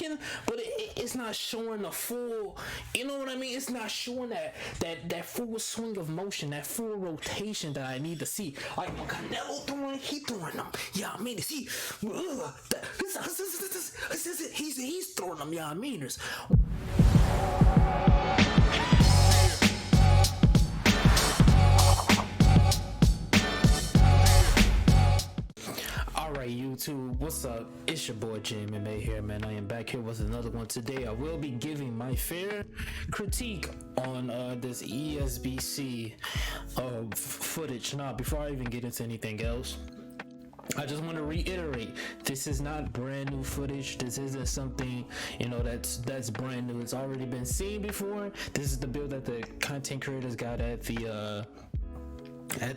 working, but it's not showing the full. You know what I mean? It's not showing that full swing of motion, that full rotation that I need to see. Like when Canelo throwing, he throwing them. Yeah, I mean, see, he's throwing them. Yeah, I mean, there's. Alright, YouTube, what's up? It's your boy JMMA here, man. I am back here with another one. Today I will be giving my fair critique on this ESBC footage. Now, before I even get into anything else, I just want to reiterate, this is not brand new footage. This isn't something, you know, that's brand new. It's already been seen before. This is the build that the content creators got at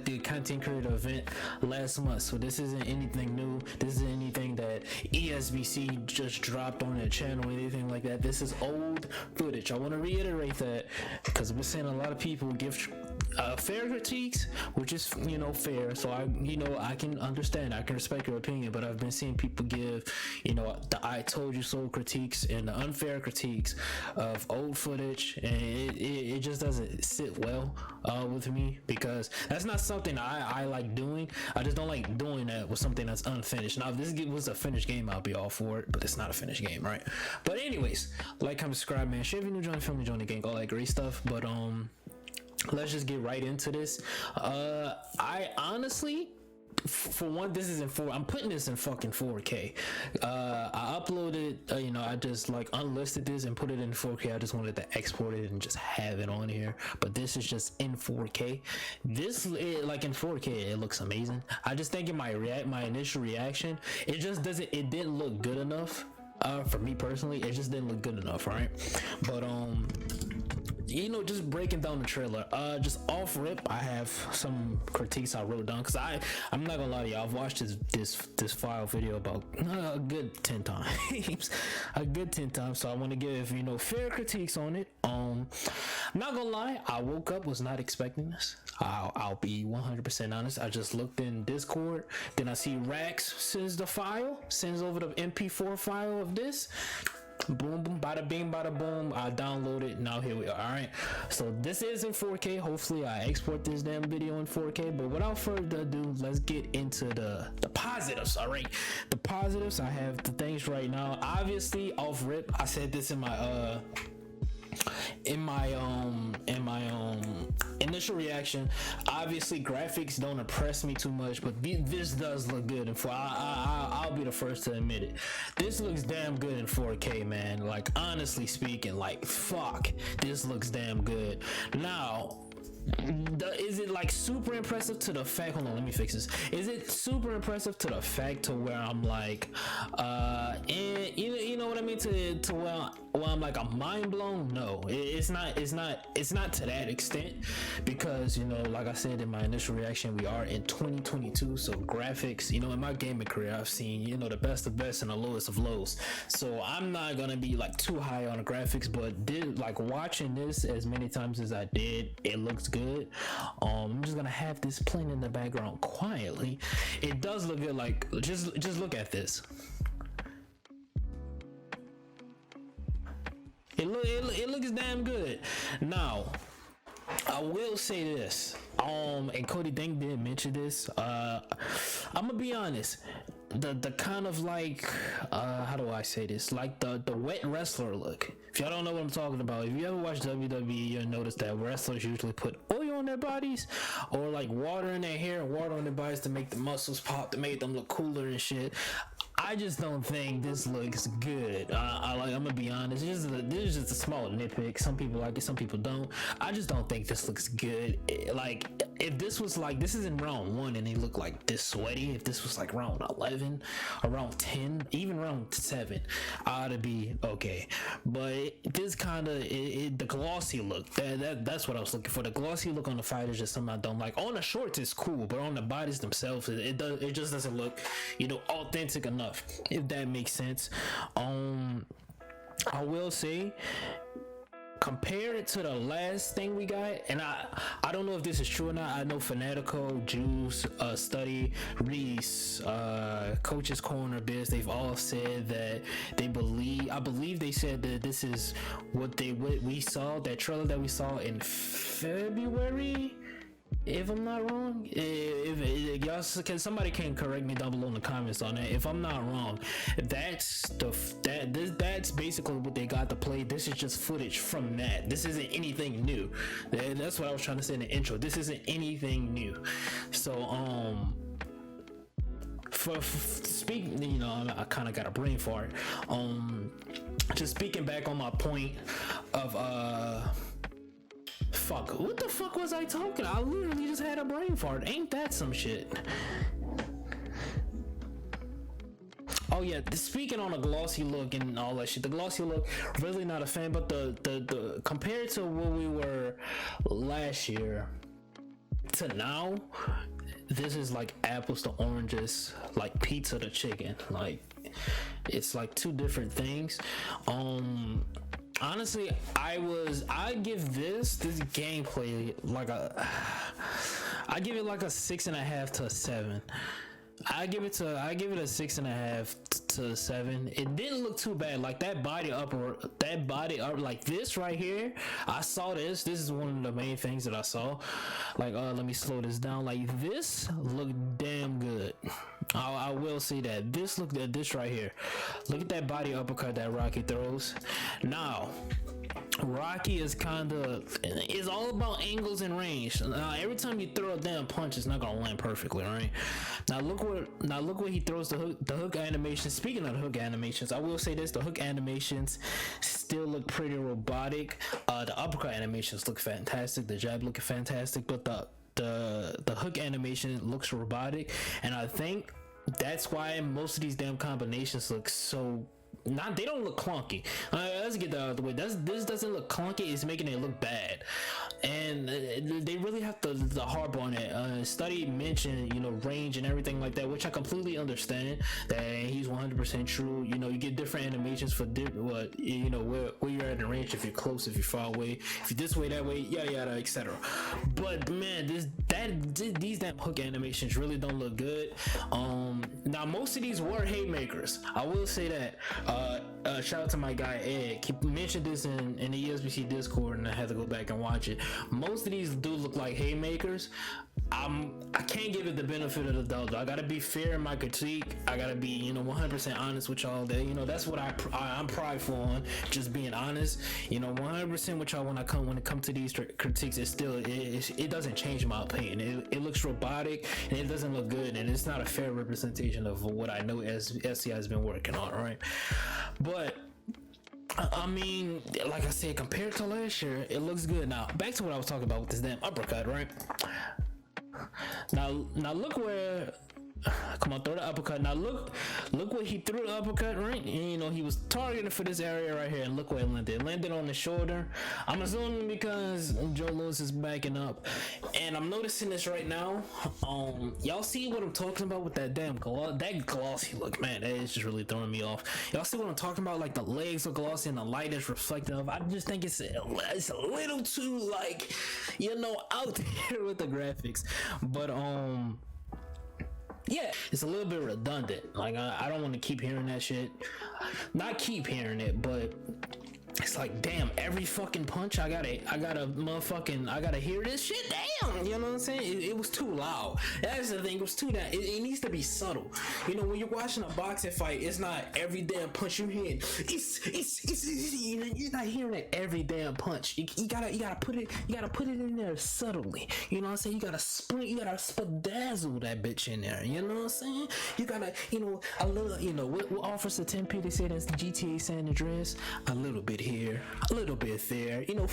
the content creator event last month. So this isn't anything new. This isn't anything that ESBC just dropped on their channel or anything like that. This is old footage. I want to reiterate that because we're seeing a lot of people give fair critiques, which is, you know, fair. So I can understand, I can respect your opinion, but I've been seeing people give, you know, the I told you so critiques and the unfair critiques of old footage, and it just doesn't sit well with me, because that's not something I like doing. I just don't like doing that with something that's unfinished. Now, if this was a finished game, I'll be all for it, but it's not a finished game, right? But anyways, like, comment, subscribe, man. Share if you're new, join the family, join the gang, all that great stuff. But let's just get right into this. I honestly, for one, this is in I'm putting this in fucking 4K. I uploaded, you know, I just like unlisted this and put it in 4K. I just wanted to export it and just have it on here, but this is just in 4K. Like in 4K, it looks amazing. I just think in my initial reaction, it didn't look good enough. For me personally, it just didn't look good enough, right? But you know, just breaking down the trailer, just off rip, I have some critiques I wrote down, because I'm not gonna lie to you, I've watched this file video about a good 10 times so I want to give, you know, fair critiques on it. I'm not gonna lie, I woke up, was not expecting this. I'll be 100% honest. I just looked in Discord, then I see Rax sends over the MP4 file of this. Boom, boom, bada bing, bada boom. I download it. Now here we are. All right, so this is in 4K. Hopefully I export this damn video in 4K. But without further ado, let's get into the positives. All right, the positives. I have the things right now. Obviously, off rip, I said this in my initial reaction. Obviously, graphics don't impress me too much, but this does look good. And I'll be the first to admit it. This looks damn good in 4K, man. Like, honestly speaking, like, fuck, this looks damn good. Now, is it like super impressive to the fact, hold on, let me fix this. Is it super impressive to the fact to where I'm like, you know what I mean, to where I'm like, I'm mind blown? No, it's not to that extent, because, you know, like I said in my initial reaction, we are in 2022, so graphics, you know, in my gaming career, I've seen, you know, the best of best and the lowest of lows, so I'm not gonna be like too high on the graphics, but like watching this as many times as I did, it looks good. I'm just gonna have this playing in the background quietly. It does look good. Like, just look at this. It looks damn good. Now, I will say this, and Cody Dink did mention this. I'm gonna be honest. The kind of like, how do I say this? Like the wet wrestler look. If y'all don't know what I'm talking about, if you ever watch WWE, you'll notice that wrestlers usually put oil on their bodies, or like water in their hair and water on their bodies to make the muscles pop, to make them look cooler and shit. I just don't think this looks good. I'm gonna be honest. This is just a small nitpick. Some people like it, some people don't. I just don't think this looks good. Like, if this was like, this is in round 1 and they look like this sweaty. If this was like round 11, around 10, even round 7, I ought to be okay. But this kind of the glossy look. That's what I was looking for. The glossy look on the fight is just something I don't like. On the shorts, it's cool, but on the bodies themselves, it just doesn't look, you know, authentic enough, if that makes sense. I will say, compare it to the last thing we got, and I don't know if this is true or not. I know Fanatico, Juice, Study, Reese, Coach's Corner, Biz, they've all said that they believe, I believe they said that this is what we saw, that trailer that we saw in February, if I'm not wrong. If y'all can, somebody can correct me down below in the comments on that. If I'm not wrong, that's basically what they got to play. This is just footage from that. This isn't anything new. That's what I was trying to say in the intro. This isn't anything new. So for speaking, you know, I kind of got a brain fart. Just speaking back on my point of fuck, what the fuck was I talking? I literally just had a brain fart. Ain't that some shit? Oh yeah, speaking on a glossy look and all that shit, the glossy look, really not a fan, but the compared to what we were last year to now, this is like apples to oranges, like pizza to chicken. Like, it's like two different things. Honestly, I give this gameplay like I give it like a 6.5 to a 7. I give it a 6.5 to a 7. It didn't look too bad. Like that body up, like this right here. I saw this. This is one of the main things that I saw. Like, let me slow this down. Like, this looked damn good. I will say that. This right here. Look at that body uppercut that Rocky throws. Now, Rocky is all about angles and range. Every time you throw a damn punch, it's not gonna land perfectly, right? Now look what he throws, the hook animation. Speaking of the hook animations, I will say this: the hook animations still look pretty robotic. The uppercut animations look fantastic. The jab looking fantastic, but the hook animation looks robotic, and I think that's why most of these damn combinations look so. They don't look clunky. Let's get that out of the way. This doesn't look clunky. It's making it look bad, and they really have to harp on it. Study mentioned, you know, range and everything like that, which I completely understand. That he's 100% true. You know, you get different animations for what, you know, where you're at in range. If you're close, if you're far away, if you're this way, that way, yada yada, etc. But man, these damn hook animations really don't look good. Now most of these were haymakers. I will say that. Shout out to my guy Ed. He mentioned this in the ESBC Discord, and I had to go back and watch it. Most of these do look like haymakers. I can't give it the benefit of the doubt. I gotta be fair in my critique. I gotta be, you know, 100% honest with y'all. That, you know, that's what I'm prideful on, just being honest. You know, 100% with y'all when it comes to these critiques. It doesn't change my opinion. It looks robotic and it doesn't look good, and it's not a fair representation of what I know SCI has been working on. Right, but I mean, like I said, compared to last year, it looks good. Now, back to what I was talking about with this damn uppercut, right? Now look where. Come on, throw the uppercut. Now look what he threw the uppercut, right? And, you know, he was targeted for this area right here, and look where it landed. It landed on the shoulder. I'm assuming because Joe Louis is backing up, and I'm noticing this right now. Y'all see what I'm talking about with that damn glossy look, man? That is just really throwing me off. Y'all see what I'm talking about? Like the legs are glossy and the light is reflective. I just think it's a little too, like, you know, out there with the graphics, but yeah, it's a little bit redundant. Like, I don't want to keep hearing that shit. Not keep hearing it, but it's like, damn, every fucking punch I gotta hear this shit. Damn, you know what I'm saying? It was too loud. That's the thing. It was too that. It needs to be subtle. You know, when you're watching a boxing fight, it's not every damn punch you hit. You're not hearing it every damn punch. You gotta put it in there subtly. You know what I'm saying? You gotta spadazzle that bitch in there. You know what I'm saying? You gotta, you know, a little, you know, what Officer 10P they say that's the GTA San Andreas, a little bit here, a little bit there. You know,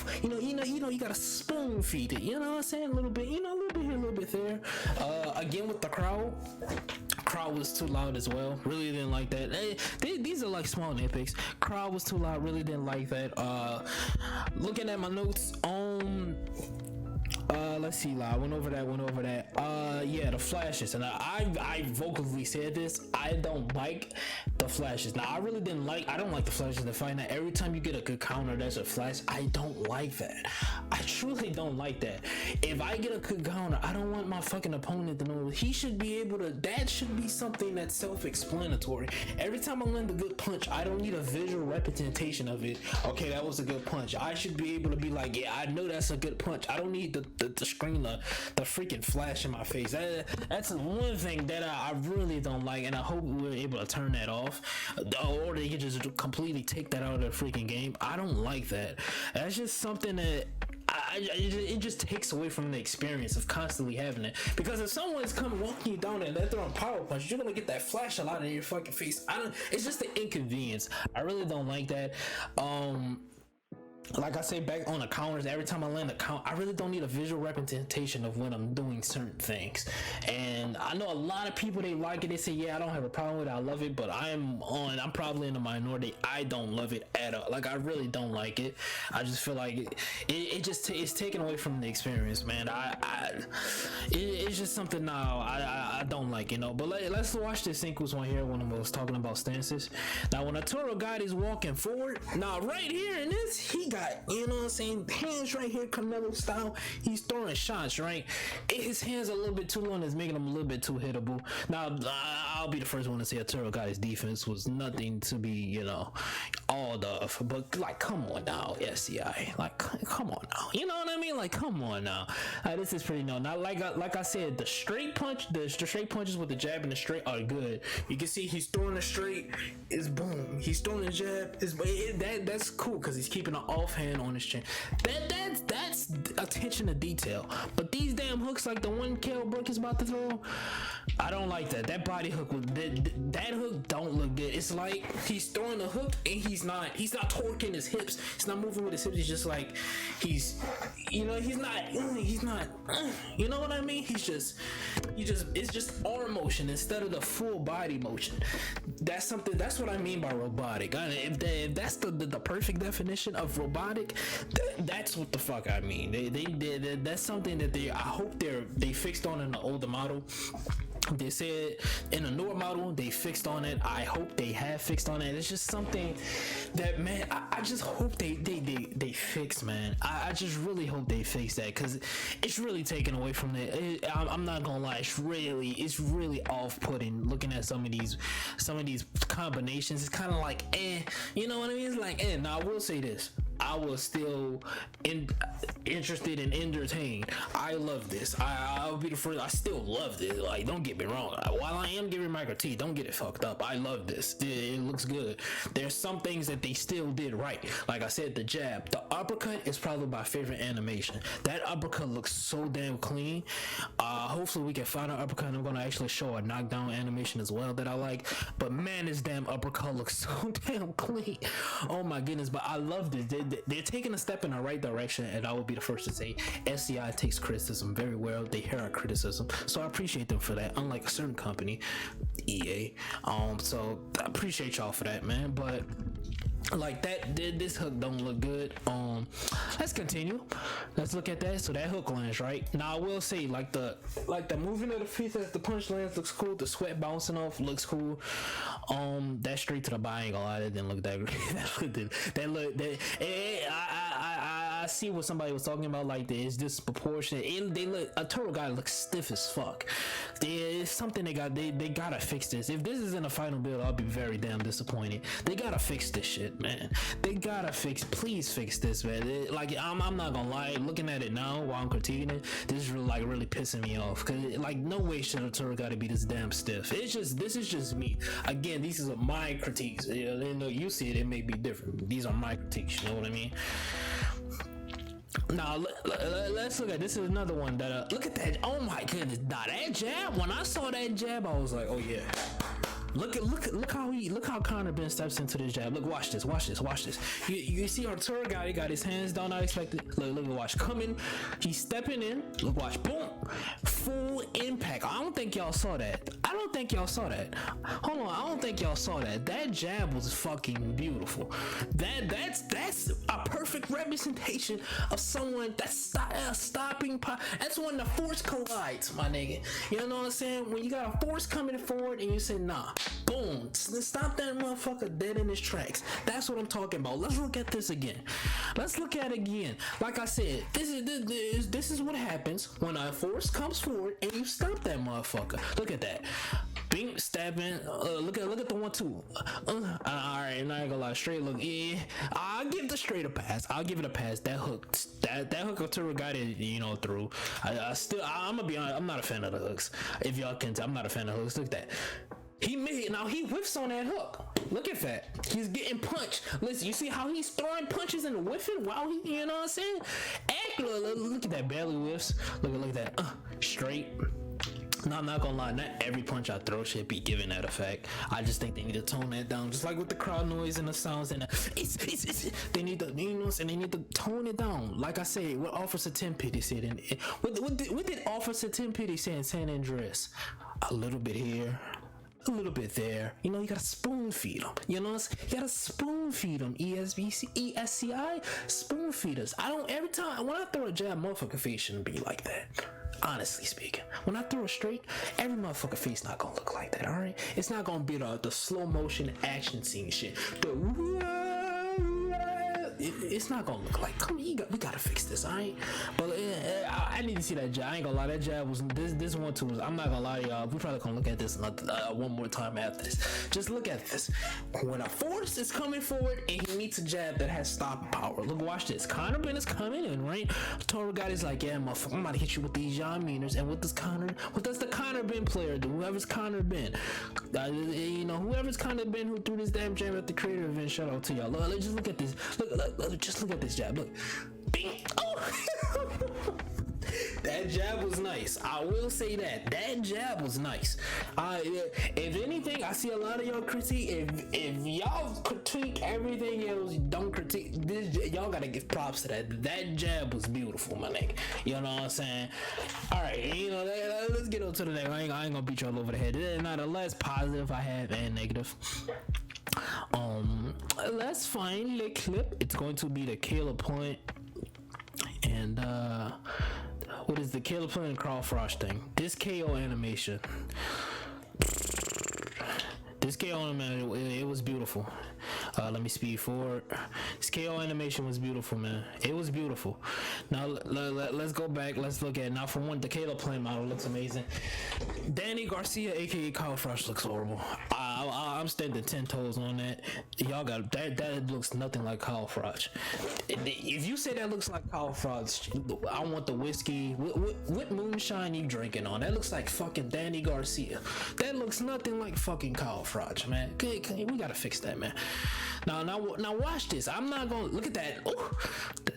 you gotta spoon feed it. You know what I'm saying? A little bit, you know, a little bit here, a little bit there. Again with the crowd was too loud as well. Really didn't like that. These are like small nitpicks. Crowd was too loud. Really didn't like that. Looking at my notes, Let's see, I went over that. Yeah, the flashes, and I vocally said this. I don't like the flashes. Now, I don't like the flashes in the fight. Now, every time you get a good counter, there's a flash. I don't like that. I truly don't like that. If I get a good counter, I don't want my fucking opponent to know. He should be able to. That should be something that's self-explanatory. Every time I land a good punch, I don't need a visual representation of it. Okay, that was a good punch. I should be able to be like, yeah, I know that's a good punch. I don't need the screen, the freaking flash in my face. That's one thing that I really don't like, and I hope we're able to turn that off, or they can just completely take that out of the freaking game. I don't like that. That's just something that it just takes away from the experience of constantly having it. Because if someone's coming walking you down and they're throwing power punches, you're gonna get that flash a lot in your fucking face. It's just an inconvenience. I really don't like that. Like I say, back on the counters, every time I land a count, I really don't need a visual representation of when I'm doing certain things. And I know a lot of people, they like it. They say, yeah, I don't have a problem with it. I love it. But I'm probably in the minority. I don't love it at all. Like, I really don't like it. I just feel like it's taken away from the experience, man. It's just something now I don't like, you know. But let's watch this Senkos one here when I was talking about stances. Now, when Arturo got is walking forward, now right here in this, he got, you know what I'm saying, hands right here, Canelo style. He's throwing shots, right? His hands are a little bit too long, it's making him a little bit too hittable. Now, I'll be the first one to say Arturo got his defense was nothing to be, you know, all of. But like, come on now, SCI. Like, come on now. You know what I mean? Like, come on now. This is pretty known. Now, like I said, the straight straight punches with the jab and the straight are good. You can see he's throwing the straight, is boom. He's throwing the jab, that's cool because he's keeping an offhand on his chin. That's attention to detail. But these damn hooks, like the one Kell Brook is about to throw, I don't like that. That body hook, that hook don't look good. It's like he's throwing the hook and he's not torquing his hips. He's not moving with his hips. He's just like he's not. You know what I mean? It's just arm motion instead of the full body motion. That's what I mean by robotic. If that's the perfect definition of robotic, that's what the fuck I mean. That's something that I hope they fixed on in the older model. They said in a newer model they fixed on it. I hope they have fixed on it. It's just something that, man, I just hope they fix, man. I just really hope they fix that, because it's really taken away from it. I'm not gonna lie, it's really off-putting looking at some of these combinations. It's kind of like, you know what I mean? It's like, Now I will say this, I was still interested and entertained. I love this. I'll be the first. I still love this. Like, don't get me wrong. While I am giving my critique, don't get it fucked up. I love this. It looks good. There's some things that they still did right. Like I said, the jab, the uppercut is probably my favorite animation. That uppercut looks so damn clean. Hopefully we can find an uppercut. I'm gonna actually show a knockdown animation as well that I like. But man, this damn uppercut looks so damn clean. Oh my goodness. But I love this. They're taking a step in the right direction, and I will be the first to say SCI takes criticism very well. They hear our criticism, so I appreciate them for that, unlike a certain company, EA. So I appreciate y'all for that, man. But like that, this hook don't look good. Let's continue. Let's look at that. So that hook lands right. Now I will say, like the movement of the feet as the punch lands looks cool. The sweat bouncing off looks cool. That straight to the body, ain't gonna lie, that didn't look that great. I see what somebody was talking about, like it's disproportionate. A turtle guy looks stiff as fuck. There's something they gotta fix this. If this is in a final build, I'll be very damn disappointed. They gotta fix this shit, man. Please fix this, man. I'm not gonna lie, looking at it now while I'm critiquing it, this is really pissing me off. Cause like, no way should a turtle gotta be this damn stiff. This is just me. Again, these are my critiques. You know, you see it may be different. These are my critiques. You know what I mean? Now let's look at this. Is another one that look at that. Oh my goodness, now that jab, when I saw that jab, I was like, oh yeah, Look how Conor Ben steps into this jab. Look, watch this. You see Arturo got his hands down, not expected. Look, watch coming. He's stepping in. Look, watch, boom, full impact. I don't think y'all saw that. Hold on, I don't think y'all saw that. That jab was fucking beautiful. That's a perfect representation of someone that's stopping. That's when the force collides, my nigga. You know what I'm saying? When you got a force coming forward and you say nah, boom, stop that motherfucker dead in his tracks. That's what I'm talking about. Let's look at this again. Like I said, this is what happens when a force comes forward and you stop that motherfucker. Look at that. Bing, stabbing. Look at the 1-2. Alright, not gonna lie. Straight look. Yeah, I'll give the straight a pass. I'll give it a pass. That hook Arturo got it, through. I'm gonna be honest. I'm not a fan of the hooks. If y'all can tell, I'm not a fan of hooks. Look at that. He whiffs on that hook. Look at that. He's getting punched. Listen, you see how he's throwing punches and whiffing while he, you know what I'm saying? Look at that, barely whiffs. Look at that. Straight. No, I'm not gonna lie, not every punch I throw should be given that effect. I just think they need to tone that down, just like with the crowd noise and the sounds and they need to, and they need to tone it down. Like I say, what Officer Tim Petty said, what did Officer Tim Petty say in San Andreas? A little bit here, a little bit there. You gotta spoon feed them. You gotta spoon feed them. ESBC, ESCI, spoon feeders. Every time when I throw a jab, motherfucker face shouldn't be like that. Honestly speaking, when I throw a straight, every motherfucker face not gonna look like that. All right, it's not gonna be the slow motion action scene shit. It's not gonna look like. Come on, we gotta fix this, alright? But I need to see that jab. I ain't gonna lie, that jab was this one too. I'm not gonna lie to y'all. We probably gonna look at this one more time after this. Just look at this. When a force is coming forward and he meets a jab that has stop power. Look, watch this. Conor Ben is coming in, right? Toro guy is like, yeah, motherfucker, I'm about to hit you with these John Meaners. And what does the Conor Ben player do? Whoever's Conor Ben, whoever's Conor Ben who threw this damn jab at the creator event. Shout out to y'all. Let's just look at this. Just look at this jab. Look, bing. Oh, that jab was nice. I will say that jab was nice. If anything, I see a lot of y'all critique. If y'all critique everything else, don't critique this. Y'all gotta give props to that. That jab was beautiful, my nigga. You know what I'm saying? All right, let's get on to the next. I ain't gonna beat y'all over the head. Not a less positive I have and negative. Let's find the clip. It's going to be the Caleb Plant and what is the Caleb Plant and Carl Frost thing? This KO animation. It was beautiful. Let me speed forward. This KO animation was beautiful, man. It was beautiful. Now let's go back. Let's look at now. For one, the Caleb Plant model looks amazing. Danny Garcia, aka Kyle Frost, looks horrible. I'm standing 10 toes on that. Y'all got that looks nothing like Kyle Frost. If you say that looks like Kyle Frost, I want the whiskey. What moonshine you drinking on? That looks like fucking Danny Garcia. That looks nothing like fucking Kyle Frost, man. We gotta fix that, man. Now watch this. I'm not gonna look at that. Oh,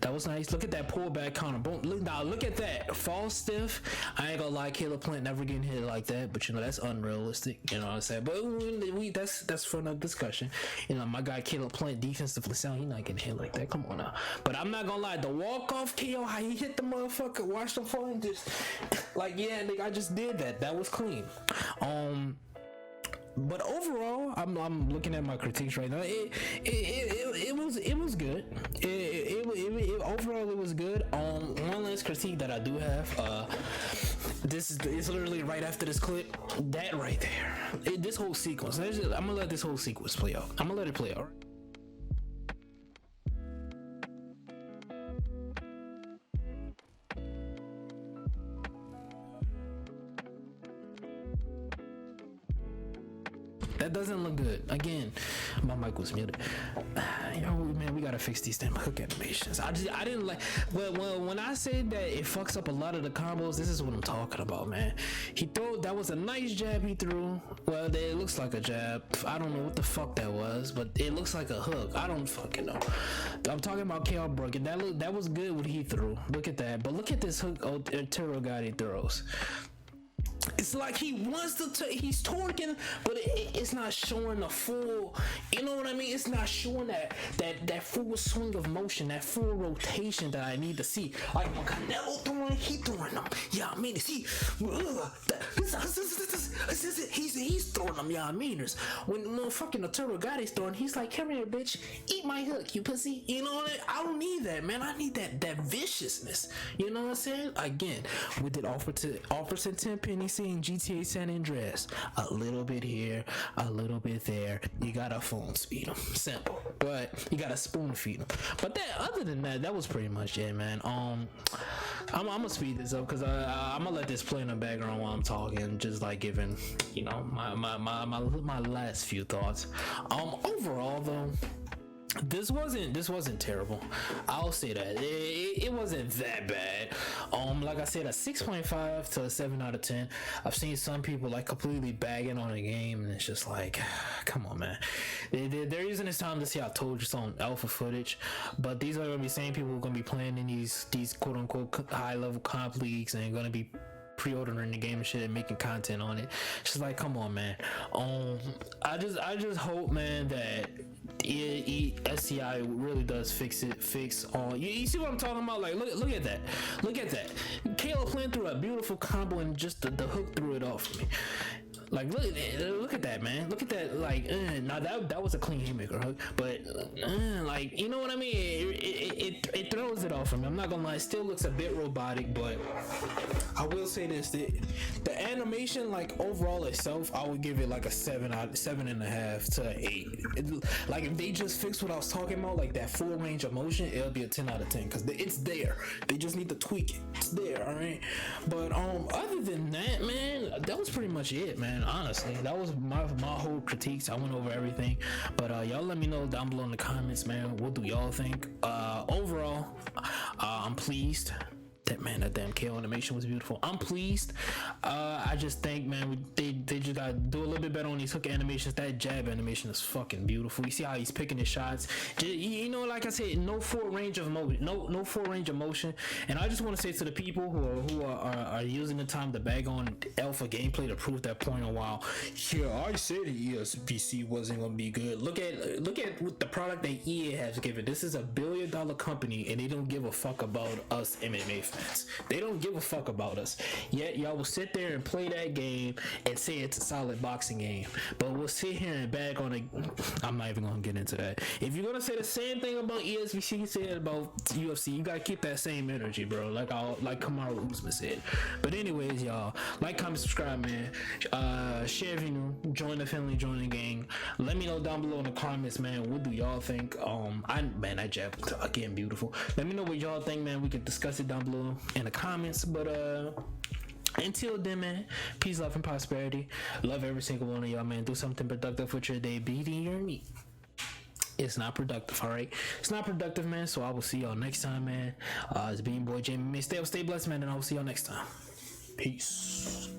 that was nice. Look at that pullback counter. Boom. Look at that. Fall stiff. I ain't gonna lie, Caleb Plant never getting hit like that, but that's unrealistic. You know what I'm saying? But that's for another discussion. My guy Caleb Plant defensively sound, he not getting hit like that. Come on now. But I'm not gonna lie, the walk-off KO, how he hit the motherfucker, watch the phone and just like, yeah, nigga, I just did that. That was clean. But overall, I'm looking at my critiques right now. It was good. Overall, it was good. One last critique that I do have. It's literally right after this clip. That right there. This whole sequence. I'm gonna let this whole sequence play out. I'm gonna let it play out. That doesn't look good. Again, my mic was muted. Man, we gotta fix these damn hook animations. I didn't like. Well, when I say that it fucks up a lot of the combos, this is what I'm talking about, man. That was a nice jab he threw. Well, it looks like a jab. I don't know what the fuck that was, but it looks like a hook. I don't fucking know. I'm talking about KO Brook, and that was good what he threw. Look at that. But look at this hook Arturo Gatti throws. it's like he wants to he's torquing, but it's not showing the full, you know what I mean? It's not showing that full swing of motion, that full rotation that I need to see. Like when Canelo throwing, he throwing them. Yeah, I mean, he's throwing them. Yeah, I mean, when fucking Arturo Gotti's throwing, he's like, come here, bitch, eat my hook, you pussy. You know what I don't need that, man. I need that viciousness. You know what I'm saying? Again, we did offer to 10 penny seeing GTA San Andreas. A little bit here, a little bit there. You gotta phone feed them. Simple. But you gotta spoon feed them. But other than that, that was pretty much it, man. I'm gonna speed this up because I'm gonna let this play in the background while I'm talking, just like giving, you know, my last few thoughts. Overall though, this wasn't terrible. I'll say that it wasn't that bad. Like I said, a 6.5 to a 7 out of 10. I've seen some people like completely bagging on the game, and it's just like, come on, man. They're using this time to see, I told you, some alpha footage, but these are gonna be same people who are gonna be playing in these quote unquote high level comp leagues and gonna be pre-ordering the game and shit and making content on it. It's just like, come on, man. I just hope, man, that SCI really does fix all. You see what I'm talking about? Like, look at that. Caleb Flynn threw a beautiful combo and just the hook threw it off for me. Like, look at that, man. Look at that. Like, now that was a clean haymaker hook, but like, you know what I mean? It throws it off from me. I'm not gonna lie, it still looks a bit robotic, but I will say this: the animation, like overall itself, I would give it like a 7.5 to an 8. Like, if they just fix what I was talking about, like that full range of motion, it'll be a 10 out of 10 because it's there. They just need to tweak it. It's there, all right. But other than that, man, that was pretty much it, man. Honestly, that was my whole critiques. I went over everything, but y'all let me know down below in the comments, man. What do y'all think? Overall, I'm pleased. That damn KO animation was beautiful. I'm pleased. I just think, man, they just gotta do a little bit better on these hook animations. That jab animation is fucking beautiful. You see how he's picking his shots. You know, like I said, no full range of motion. No full range of motion. And I just want to say to the people who are using the time to bag on alpha gameplay to prove that point a while. Here, I said ESBC wasn't gonna be good. Look at what the product that EA has given. This is $1 billion company, and they don't give a fuck about us MMA fans. They don't give a fuck about us. Yet y'all will sit there and play that game and say it's a solid boxing game, but we'll sit here and bag on it. I'm not even gonna get into that. If you're gonna say the same thing about ESBC, say it about UFC. You gotta keep that same energy, bro. Like Kamaru Usman said. But anyways, y'all, like, comment, subscribe, man. Share if you new. Join the family, join the gang. Let me know down below in the comments, man. What do y'all think? That jab again, beautiful. Let me know what y'all think, man. We can discuss it down below in the comments. But until then, man, peace, love, and prosperity. Love every single one of y'all, man. Do something productive with your day. Beating your meat, it's not productive, all right? It's not productive, man. So I will see y'all next time, man. It's Bean Boy Jamie. Stay blessed, man, and I will see y'all next time. Peace.